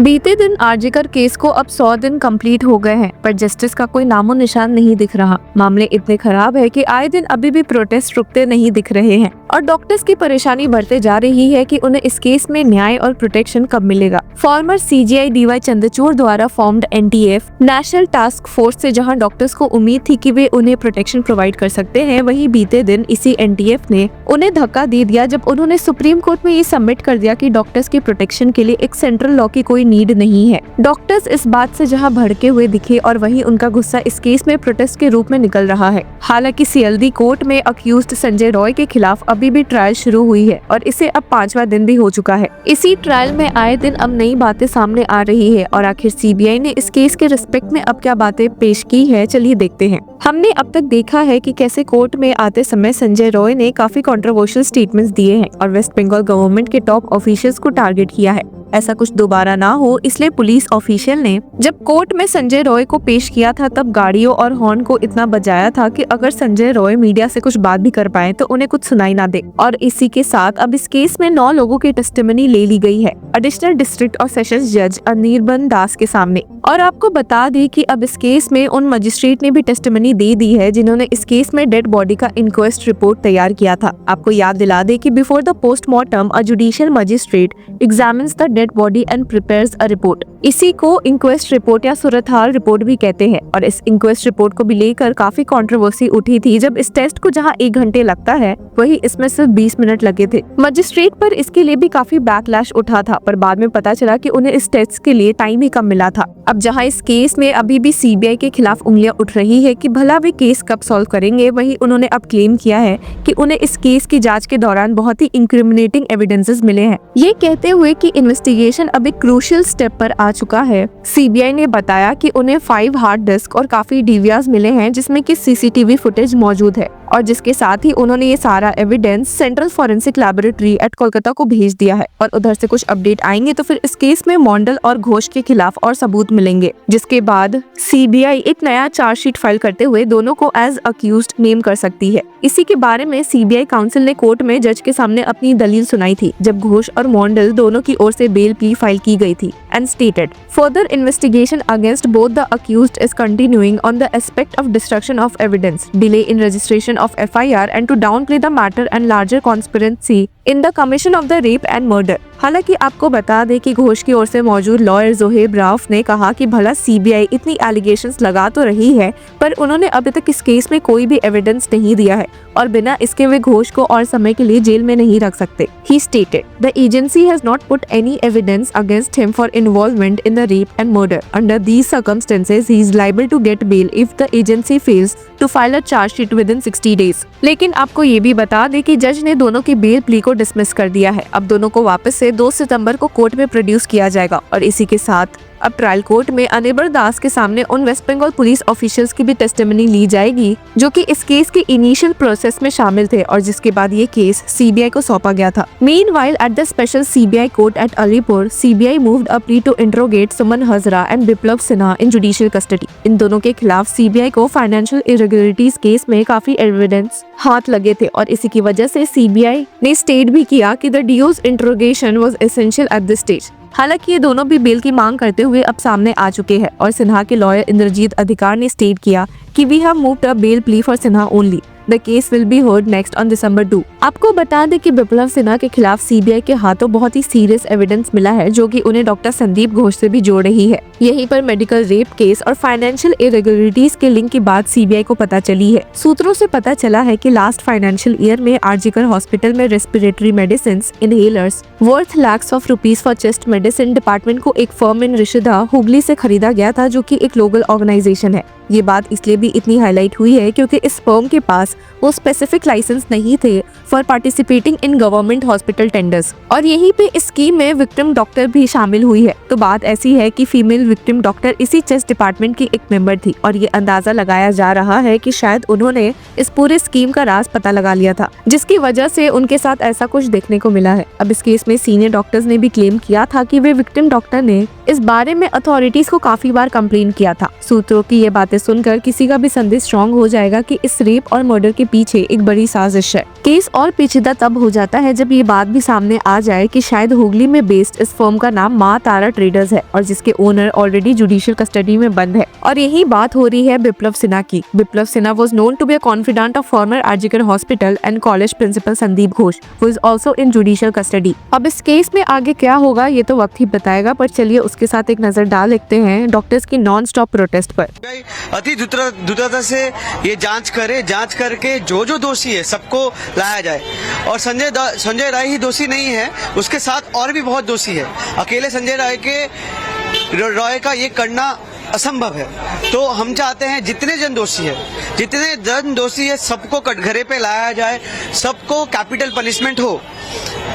बीते दिन आरजीकर केस को अब 100 दिन कंप्लीट हो गए हैं, पर जस्टिस का कोई नामो निशान नहीं दिख रहा। मामले इतने खराब है कि आए दिन अभी भी प्रोटेस्ट रुकते नहीं दिख रहे हैं और डॉक्टर्स की परेशानी बढ़ते जा रही है कि उन्हें इस केस में न्याय और प्रोटेक्शन कब मिलेगा। फॉर्मर सीजीआई डीवाई चंद्रचूड़ द्वारा formed NTF national task force से जहां डॉक्टर्स को उम्मीद थी कि वे उन्हें प्रोटेक्शन प्रोवाइड कर सकते हैं, वहीं बीते दिन इसी एनटीएफ ने उन्हें धक्का दे दिया जब उन्होंने सुप्रीम कोर्ट में ये सबमिट कर दिया कि डॉक्टर्स की प्रोटेक्शन के लिए एक सेंट्रल लॉ की कोई नीड नहीं है। डॉक्टर्स इस बात से जहां भड़के हुए दिखे और वहीं उनका गुस्सा इस केस में प्रोटेस्ट के रूप में निकल रहा है। हालांकि सीएलडी कोर्ट में अक्यूज्ड संजय रॉय के खिलाफ अभी भी ट्रायल शुरू हुई है और इसे अब 5वां दिन भी हो चुका है। इसी ट्रायल में आए दिन अब नई बातें सामने आ रही है और आखिर सीबीआई ने इस केस के रिस्पेक्ट में अब क्या बातें पेश की है, चलिए देखते हैं। हमने अब तक देखा है कि कैसे कोर्ट में आते समय संजय रॉय ने काफी कंट्रोवर्शियल स्टेटमेंट्स दिए हैं और वेस्ट बंगाल गवर्नमेंट के टॉप ऑफिशियल्स को टारगेट किया है। ऐसा कुछ दोबारा ना हो इसलिए पुलिस ऑफिशियल ने जब कोर्ट में संजय रॉय को पेश किया था तब गाड़ियों और हॉर्न को इतना बजाया था कि अगर संजय रॉय मीडिया से कुछ बात भी कर पाए तो उन्हें कुछ सुनाई ना दे। और इसी के साथ अब इस केस में 9 लोगों की टेस्टिमनी ले ली गई है एडिशनल डिस्ट्रिक्ट और सेशंस जज अनिर्बन दास के सामने। और आपको बता दें कि अब इस केस में उन मजिस्ट्रेट ने भी टेस्टिमनी दे दी है जिन्होंने इस केस में डेड बॉडी का इंक्वेस्ट रिपोर्ट तैयार किया था। आपको याद दिला दे कि before the postmortem a judicial magistrate examines the dead body and prepares a report. इसी को इंक्वेस्ट रिपोर्ट या सूरत हाल रिपोर्ट भी कहते हैं और इस इंक्वेस्ट रिपोर्ट को भी लेकर काफी कंट्रोवर्सी उठी थी। जब इस टेस्ट को जहां 1 घंटे लगता है वही इसमें सिर्फ 20 मिनट लगे थे। मजिस्ट्रेट पर इसके लिए भी काफी बैकलैश उठा था, पर बाद में पता चला कि उन्हें इस टेस्ट के लिए टाइम ही कम मिला था। अब जहां इस केस में अभी भी सीबीआई के खिलाफ उंगलियां उठ रही है कि भला वे केस कब सॉल्व करेंगे, वही उन्होंने अब क्लेम किया है कि उन्हें इस केस की जांच के दौरान बहुत ही इंक्रिमिनेटिंग एविडेंसेस मिले हैं। ये कहते हुए कि इन्वेस्टिगेशन अब एक क्रूशियल स्टेप पर आ चुका है। सीबीआई ने बताया कि उन्हें 5 हार्ड डिस्क और काफी डीवीआरस मिले हैं जिसमें कि सीसीटीवी फुटेज मौजूद है और जिसके साथ ही उन्होंने ये सारा evidence central forensic laboratory at Kolkata को भेज दिया है। और उधर से कुछ अपडेट आएंगे तो फिर इस केस में मॉन्डल और घोष के खिलाफ और सबूत मिलेंगे, जिसके बाद सीबीआई एक नया चार्जशीट फाइल करते हुए दोनों को एज अक्यूज्ड नेम कर सकती है। इसी के बारे में सीबीआई काउंसिल ने कोर्ट में जज के सामने अपनी दलील सुनाई थी जब घोष और मॉन्डल दोनों की ओर से बेल प्ली फाइल की गई थी and stated further investigation against both the accused is continuing on the aspect of destruction of evidence, delay in registration of FIR and to downplay the matter and larger conspiracy in the commission of the rape and murder। हालांकि आपको बता दें कि घोष की ओर से मौजूद lawyer Zoheb Rauf ने कहा कि भला सीबीआई इतनी एलिगेशंस लगा तो रही है पर उन्होंने अभी तक इस केस में कोई भी एविडेंस नहीं दिया है और बिना इसके वे घोष को और समय के लिए जेल में नहीं रख सकते। He stated, "The agency has not put any evidence against him for involvement in the rape and murder. Under these circumstances, he is liable to get bail if the agency fails to file a charge sheet within 60 days." लेकिन आपको ये भी बता दें कि जज ने दोनों की बेल प्ली को डिसमिस कर दिया है। अब दोनों को वापस से 2 सितंबर को कोर्ट में प्रोड्यूस किया जाएगा और इसी के साथ अब ट्रायल कोर्ट में अनिर्बन दास के सामने उन वेस्ट बंगाल पुलिस ऑफिशियल्स की भी टेस्टिमनी ली जाएगी जो कि इस केस के इनिशियल प्रोसेस में शामिल थे और जिसके बाद ये केस सीबीआई को सौंपा गया था। Meanwhile at the special CBI court at Alipur, CBI moved a plea to interrogate Suman Hazra and Biplab Sinha in judicial custody. इन दोनों के खिलाफ सीबीआई को फाइनेंशियल इरेगुलरिटीज केस में काफी एविडेंस हाथ लगे थे और इसी की वजह से सीबीआई ने स्टेट भी किया कि the DO's interrogation was essential at this stage. हालांकि ये दोनों भी बेल की मांग करते हुए अब सामने आ चुके हैं और सिन्हा के लॉयर इंद्रजीत अधिकार ने स्टेट किया कि we have moved a bail plea for Sinha only. The case will be heard next on December 2। आपको बता दें कि बिप्लब सिन्हा के खिलाफ सीबीआई के हाथों बहुत ही सीरियस एविडेंस मिला है जो कि उन्हें डॉक्टर संदीप घोष से भी जोड़ रही है। यहीं पर मेडिकल रेप केस और फाइनेंशियल इरेगुलरिटीज के लिंक की बात सीबीआई को पता चली है। सूत्रों से पता चला है कि लास्ट फाइनेंशियल ईयर में आरजीकर हॉस्पिटल में respiratory medicine inhalers worth lakhs of rupees for chest medicine department को एक फर्म इन ऋषिदा हुगली से खरीदा गया था जो कि एक ग्लोबल ऑर्गेनाइजेशन है। ये बात इसलिए भी इतनी हाईलाइट हुई है क्योंकि इस फर्म के पास वो स्पेसिफिक लाइसेंस नहीं थे for participating in government hospital tenders और यहीं पे इस स्कीम में विक्टिम डॉक्टर भी शामिल हुई है। तो बात ऐसी है कि फीमेल विक्टिम डॉक्टर इसी चेस्ट डिपार्टमेंट की एक मेंबर थी और ये अंदाजा लगाया जा रहा है कि शायद उन्होंने इस पूरे स्कीम का राज पता लगा लिया था जिसकी वजह से उनके साथ ऐसा कुछ देखने को मिला है। अब इस केस में सीनियर डॉक्टर्स ने भी क्लेम किया था कि वे विक्टिम डॉक्टर ने इस बारे में अथॉरिटीज को काफी बार कंप्लेन किया था। सूत्रों की ये बातें जिन्हें सुनकर किसी का भी संदेह स्ट्रॉन्ग हो जाएगा कि इस रेप और मर्डर के पीछे एक बड़ी साजिश है। केस और पेचीदा तब हो जाता है जब ये बात भी सामने आ जाए कि शायद हुगली में बेस्ड इस फर्म का नाम माँ तारा ट्रेडर्स है और जिसके ओनर ऑलरेडी जुडिशियल कस्टडी में बंद है। और यही बात हो रही है बिप्लव सिन्हा की। Biplab Sinha was known to be a confidant of former RG Hospital and college principal Sandeep Ghosh, who is also in judicial custody। अब इस केस में आगे क्या होगा ये तो वक्त ही बताएगा, पर चलिए उसके साथ एक नजर डाल लेते हैं डॉक्टर्स की नॉन स्टॉप प्रोटेस्ट पर। अति द्रुतता से ये जांच करके जो दोषी है सबको लाया जाए। और संजय राय ही दोषी नहीं है, उसके साथ और भी बहुत दोषी है। अकेले संजय राय का ये करना असंभव है। तो हम चाहते हैं जितने जन दोषी है सबको कटघरे पे लाया जाए, सबको कैपिटल पनिशमेंट हो।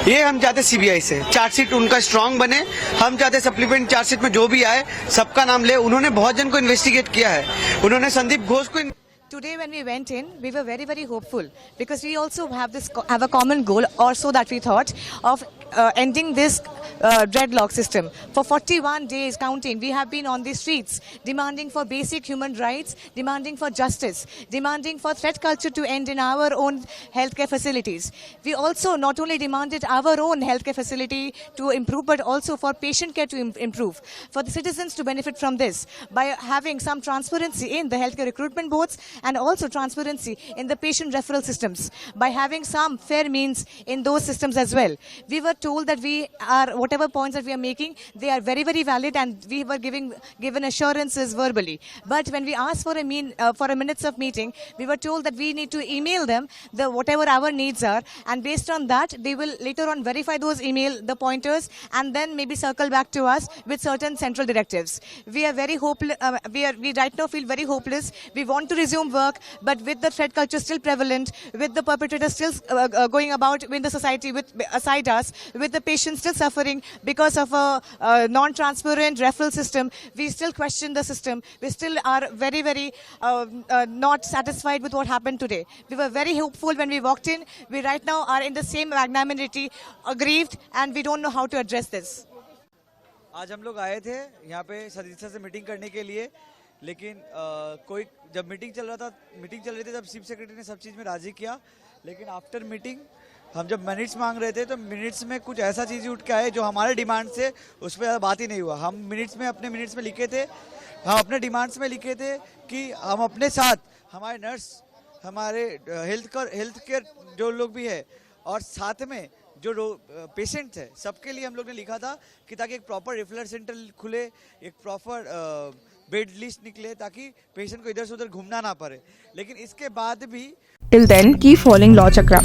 ये हम चाहते हैं सीबीआई से चार्जशीट उनका स्ट्रांग बने। हम चाहते हैं सप्लीमेंट चार्जशीट में जो भी आए सबका नाम ले। उन्होंने बहुत जन को इन्वेस्टिगेट किया है, उन्होंने संदीप घोष को। Today when we went in, we were very, very hopeful because we also have a common goal, or so that we thought, of ending this dreadlock system. For 41 days counting, we have been on the streets demanding for basic human rights, demanding for justice, demanding for threat culture to end in our own healthcare facilities. We also not only demanded our own healthcare facility to improve, but also for patient care to improve, for the citizens to benefit from this by having some transparency in the healthcare recruitment boards and also transparency in the patient referral systems, by having some fair means in those systems as well. We were told that whatever points that we are making, they are very, very valid, and we were given assurances verbally. But when we asked for a minutes of meeting, we were told that we need to email them whatever our needs are, and based on that, they will later on verify those the pointers, and then maybe circle back to us with certain central directives. We are very hopeless. We right now feel very hopeless. We want to resume work, but with the threat culture still prevalent, with the perpetrators still going about in the society aside us, with the patients still suffering because of a non-transparent referral system, we still question the system. We still are very, very not satisfied with what happened today. We were very hopeful when we walked in. We right now are in the same magnanimity, aggrieved, and we don't know how to address this. आज हम लोग आए थे यहाँ पे सदस्यता से meeting करने के लिए, लेकिन कोई जब मीटिंग चल रही थी तब चीफ सेक्रेटरी ने सब चीज़ में राजी किया, लेकिन आफ्टर मीटिंग हम जब मिनट्स मांग रहे थे तो मिनट्स में कुछ ऐसा चीज़ उठ के आए जो हमारे डिमांड से उस पर बात ही नहीं हुआ। हम अपने मिनट्स में लिखे थे, हम अपने डिमांड्स में लिखे थे कि हम अपने साथ हमारे नर्स, हमारे हेल्थ केयर जो लोग भी है, और साथ में जो पेशेंट है, सबके लिए हम लोग ने लिखा था कि ताकि एक प्रॉपर रेफरल सेंटर खुले, एक प्रॉपर बेड लिस्ट निकले, ताकि पेशेंट को इधर से उधर घूमना ना पड़े। लेकिन इसके बाद भी Till then, keep following Law Chakra.